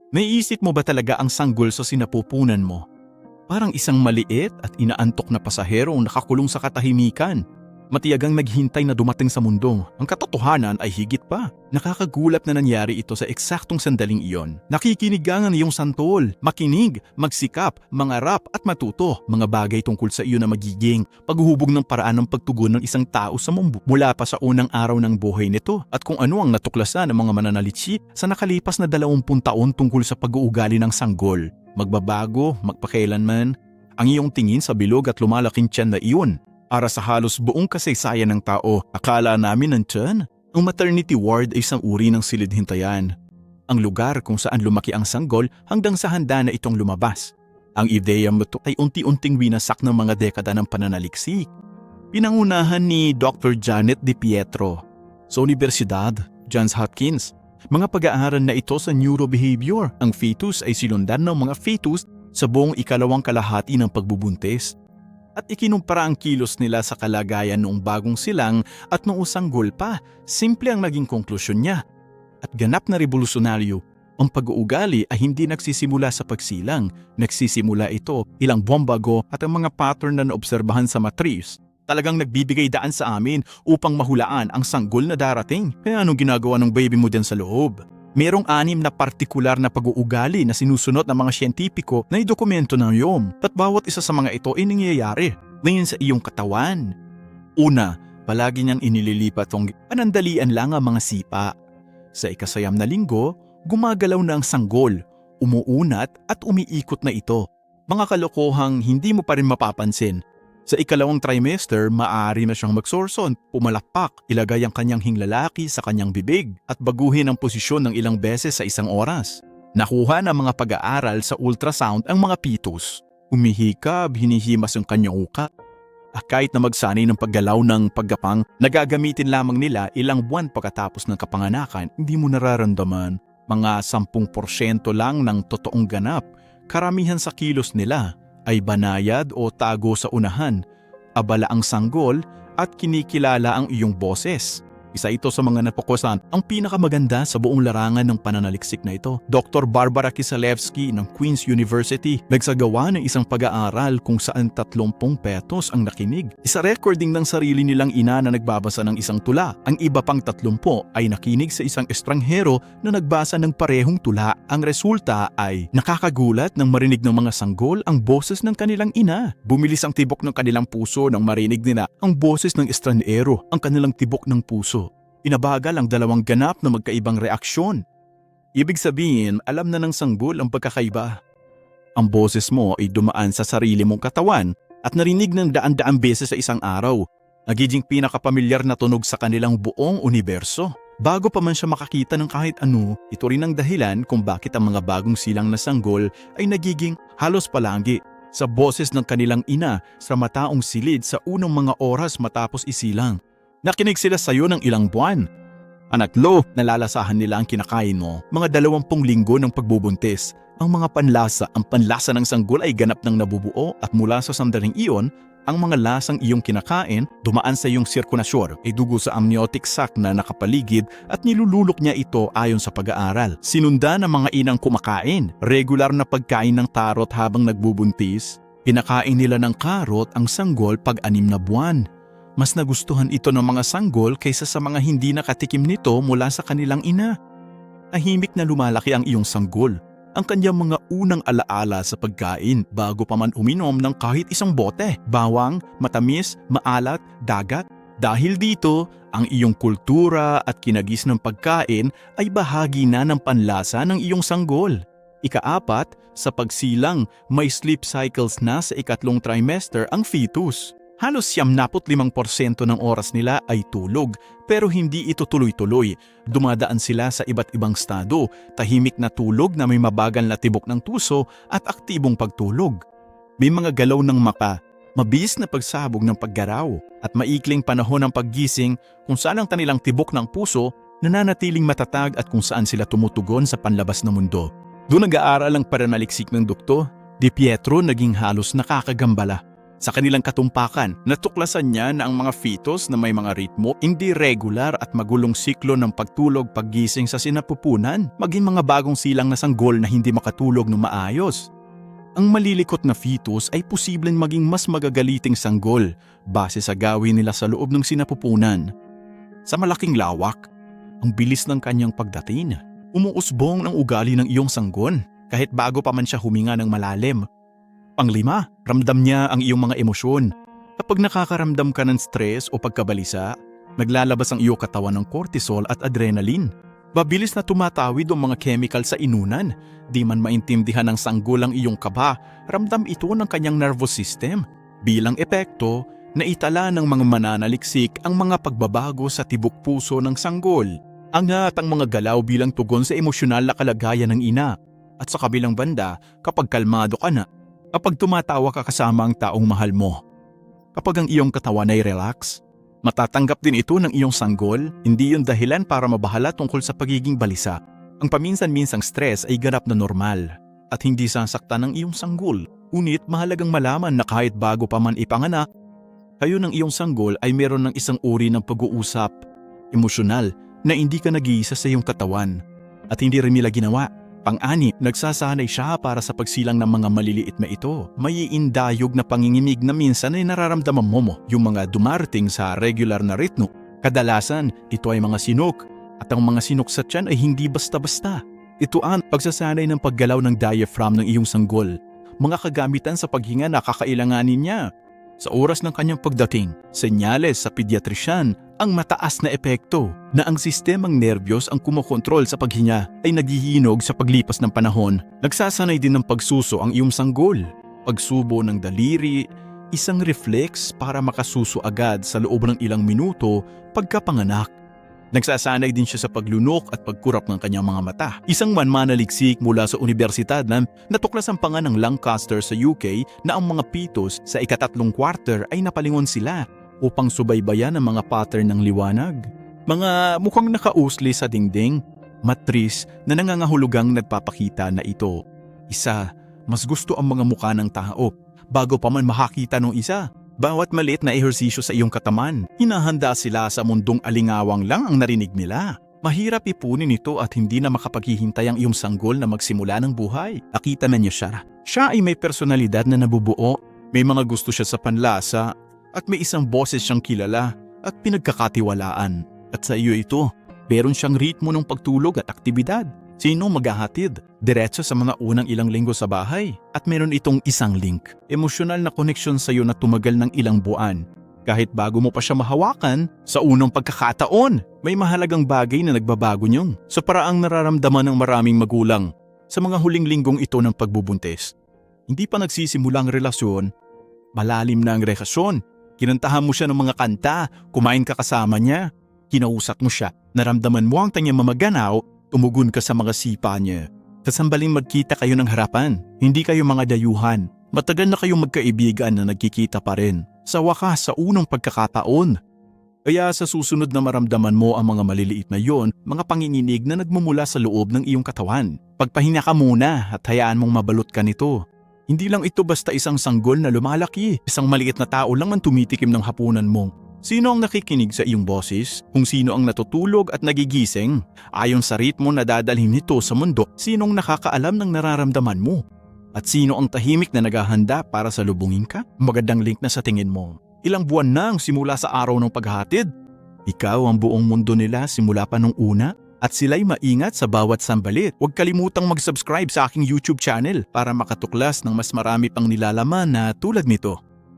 Naiisip mo ba talaga ang sanggol sa sinapupunan mo? Parang isang maliit at inaantok na pasaherong nakakulong sa katahimikan. Matiyagang naghintay na dumating sa mundo. Ang katotohanan ay higit pa. Nakakagulat na nangyari ito sa eksaktong sandaling iyon. Nakikinig ang iyong santol. Makinig, magsikap, mangarap at matuto. Mga bagay tungkol sa iyo na magiging paghuhubog ng paraan ng pagtugon ng isang tao sa mundo mula pa sa unang araw ng buhay nito at kung ano ang natuklasan ng mga mananalitsi sa nakalipas na 20 taon tungkol sa pag-uugali ng sanggol. Magbabago, magpakailanman, ang iyong tingin sa bilog at lumalaking tiyan na iyon. Para sa halos buong kasaysayan ng tao, akala namin ng tiyan, ang maternity ward ay isang uri ng silid-hintayan. Ang lugar kung saan lumaki ang sanggol hanggang sa handa na itong lumabas. Ang ideya mo ito ay unti-unting winasak ng mga dekada ng pananaliksik. Pinangunahan ni Dr. Janet Di Pietro sa Universidad Johns Hopkins. Mga pag-aaral na ito sa neurobehavior. Ang fetus ay sinundan ng mga fetus sa buong ikalawang kalahati ng pagbubuntis. At ikinumpara ang kilos nila sa kalagayan noong bagong silang at noong sanggol pa. Simple ang naging konklusyon niya. At ganap na revolusyonaryo, ang pag-uugali ay hindi nagsisimula sa pagsilang. Nagsisimula ito ilang buwan bago at ang mga pattern na naobserbahan sa matris talagang nagbibigay daan sa amin upang mahulaan ang sanggol na darating. Kaya anong ginagawa ng baby mo din sa loob? Merong 6 na partikular na pag-uugali na sinusunod ng mga siyentipiko na idokumento ng iyong at bawat isa sa mga ito ay nangyayari ngayon sa iyong katawan. Una, palagi niyang inililipat ang panandalian lang ang mga sipa. Sa ikasayam na linggo, gumagalaw na ang sanggol, umuunat at umiikot na ito. Mga kalokohang hindi mo pa rin mapapansin. Sa ikalawang trimester, maaari na siyang magsorson, pumalakpak, ilagay ang kanyang hinglalaki sa kanyang bibig at baguhin ang posisyon ng ilang beses sa isang oras. Nakuha ng mga pag-aaral sa ultrasound ang mga fetus. Umihikab, hinihimas ang kanyang uka. Kahit na magsanay ng paggalaw ng paggapang, nagagamitin lamang nila ilang buwan pagkatapos ng kapanganakan, hindi mo nararamdaman. Mga 10% lang ng totoong ganap. Karamihan sa kilos nila ay banayad o tago sa unahan, abala ang sanggol at kinikilala ang iyong boses. Isa ito sa mga napokusan ang pinakamaganda sa buong larangan ng pananaliksik na ito. Dr. Barbara Kisalevsky ng Queen's University nagsagawa ng isang pag-aaral kung saan 30 petos ang nakinig. Isa recording ng sarili nilang ina na nagbabasa ng isang tula. Ang iba pang 30 ay nakinig sa isang estranghero na nagbasa ng parehong tula. Ang resulta ay nakakagulat nang marinig ng mga sanggol ang boses ng kanilang ina. Bumilis ang tibok ng kanilang puso nang marinig nila ang boses ng estranghero, ang kanilang tibok ng puso. Inabagal ang dalawang ganap na magkaibang reaksyon. Ibig sabihin, alam na ng sanggol ang pagkakaiba. Ang boses mo ay dumaan sa sarili mong katawan at narinig ng daan-daang beses sa isang araw. Nagiging pinakapamilyar na tunog sa kanilang buong universo. Bago pa man siya makakita ng kahit ano, ito rin ang dahilan kung bakit ang mga bagong silang na sanggol ay nagiging halos palagi sa boses ng kanilang ina sa mataong silid sa unang mga oras matapos isilang. Nakinig sila sa iyo ng ilang buwan. Anatlo, nalalasahan nila ang kinakain mo. Mga 20 linggo ng pagbubuntis. Ang panlasa ng sanggol ay ganap ng nabubuo at mula sa sandaling iyon, ang mga lasang iyong kinakain dumaan sa iyong sirkulasyon ay dugo sa amniotic sac na nakapaligid at nilululok niya ito ayon sa pag-aaral. Sinundan ng mga inang kumakain. Regular na pagkain ng tarot habang nagbubuntis. Kinakain nila ng karot ang sanggol pag 6 na buwan. Mas nagustuhan ito ng mga sanggol kaysa sa mga hindi nakatikim nito mula sa kanilang ina. Tahimik na lumalaki ang iyong sanggol, ang kanyang mga unang alaala sa pagkain bago pa man uminom ng kahit isang bote, bawang, matamis, maalat, dagat. Dahil dito, ang iyong kultura at kinagis ng pagkain ay bahagi na ng panlasa ng iyong sanggol. Ika-4, sa pagsilang, may sleep cycles na sa ikatlong trimester ang fetus. Halos 75% ng oras nila ay tulog pero hindi ito tuloy-tuloy. Dumadaan sila sa iba't ibang estado, tahimik na tulog na may mabagal na tibok ng puso at aktibong pagtulog. May mga galaw ng mata, mabilis na pagsabog ng paggaraw at maikling panahon ng paggising kung saan ang kanilang tibok ng puso nananatiling matatag at kung saan sila tumutugon sa panlabas na mundo. Doon nag-aaral ang pananaliksik ng Dr. Di Pietro naging halos nakakagambala. Sa kanilang katumpakan, natuklasan niya na ang mga fetus na may mga ritmo, hindi regular at magulong siklo ng pagtulog paggising sa sinapupunan, maging mga bagong silang na sanggol na hindi makatulog ng maayos. Ang malilikot na fetus ay posibleng maging mas magagaliting sanggol base sa gawin nila sa loob ng sinapupunan. Sa malaking lawak, ang bilis ng kanyang pagdating. Umuusbong ng ugali ng iyong sanggon kahit bago pa man siya huminga ng malalim. Panglima, ramdam niya ang iyong mga emosyon. Kapag nakakaramdam ka ng stress o pagkabalisa, naglalabas ang iyong katawan ng cortisol at adrenaline. Mabilis na tumatawid ang mga chemical sa inunan. Di man maintindihan ng sanggol ang iyong kaba, ramdam ito ng kanyang nervous system. Bilang epekto, naitala ng mga mananaliksik ang mga pagbabago sa tibok puso ng sanggol. Angat ang mga galaw bilang tugon sa emosyonal na kalagayan ng ina. At sa kabilang banda, kapag kalmado ka na, kapag tumatawa ka kasama ang taong mahal mo. Kapag ang iyong katawan ay relax, matatanggap din ito ng iyong sanggol, hindi yung dahilan para mabahala tungkol sa pagiging balisa. Ang paminsan-minsang stress ay ganap na normal at hindi sasaktan ng iyong sanggol. Ngunit mahalagang malaman na kahit bago pa man ipanganak, kayo ng iyong sanggol ay meron ng isang uri ng pag-uusap, emosyonal, na hindi ka nag-iisa sa iyong katawan at hindi rin nila ginawa. Pang-ani, nagsasanay siya para sa pagsilang ng mga maliliit na ito. May iindayog na panginginig na minsan ay nararamdaman mo yung mga dumarating sa regular na ritmo. Kadalasan, ito ay mga sinok at ang mga sinok sa tiyan ay hindi basta-basta. Ito ang pagsasanay ng paggalaw ng diaphragm ng iyong sanggol. Mga kagamitan sa paghinga na kakailanganin niya. Sa oras ng kanyang pagdating, senyales sa pediatrician ang mataas na epekto na ang sistemang nerbiyos ang kumokontrol sa paghinga ay naghihinog sa paglipas ng panahon. Nagsasanay din ng pagsuso ang iyong sanggol. Pagsubo ng daliri, isang reflex para makasuso agad sa loob ng ilang minuto pagkapanganak. Nagsasanay din siya sa paglunok at pagkurap ng kanyang mga mata. Isang mananaliksik mula sa universidad na natuklasan pa nga ng Lancaster sa UK na ang mga fetus sa ikatatlong quarter ay napalingon sila upang subaybayan ang mga pattern ng liwanag. Mga mukhang nakausli sa dingding, matris na nangangahulugang nagpapakita na ito. Isa, mas gusto ang mga mukha ng tao bago pa man makakita ng isa. Bawat maliit na ehersisyo sa iyong kataman, hinahanda sila sa mundong alingawang lang ang narinig nila. Mahirap ipunin ito at hindi na makapaghihintay ang iyong sanggol na magsimula ng buhay. Nakita na niya siya. Siya ay may personalidad na nabubuo, may mga gusto siya sa panlasa, at may isang boses siyang kilala at pinagkakatiwalaan. At sa iyo ito, meron siyang ritmo ng pagtulog at aktibidad. Sino maghahatid? Diretso sa mga unang ilang linggo sa bahay. At meron itong isang link. Emosyonal na koneksyon sa iyo na tumagal ng ilang buwan. Kahit bago mo pa siya mahawakan, sa unang pagkakataon, may mahalagang bagay na nagbabago niyon. Sa paraang nararamdaman ng maraming magulang sa mga huling linggong ito ng pagbubuntis. Hindi pa nagsisimula ang relasyon, malalim na ang relasyon. Kinantahan mo siya ng mga kanta, kumain ka kasama niya, kinausap mo siya, naramdaman mo ang kanyang mamaganaw, tumugon ka sa mga sipa niya. Kasambaling magkita kayo ng harapan, hindi kayo mga dayuhan. Matagal na kayong magkaibigan na nagkikita pa rin. Sa wakas sa unang pagkakataon. Kaya sa susunod na maramdaman mo ang mga maliliit na yon, mga panginginig na nagmumula sa loob ng iyong katawan. Pagpahinga ka muna at hayaan mong mabalot ka nito. Hindi lang ito basta isang sanggol na lumalaki, isang maliit na tao lang ang tumitikim ng hapunan mo. Sino ang nakikinig sa iyong boses? Kung sino ang natutulog at nagigising? Ayon sa ritmo na dadalhin nito sa mundo, sinong nakakaalam ng nararamdaman mo? At sino ang tahimik na naghahanda para salubungin ka? Magandang link na sa tingin mo. Ilang buwan na ang simula sa araw ng paghahatid? Ikaw ang buong mundo nila simula pa nung una? At sila'y maingat sa bawat sambalit. Huwag kalimutang mag-subscribe sa aking YouTube channel para makatuklas ng mas marami pang nilalaman na tulad nito.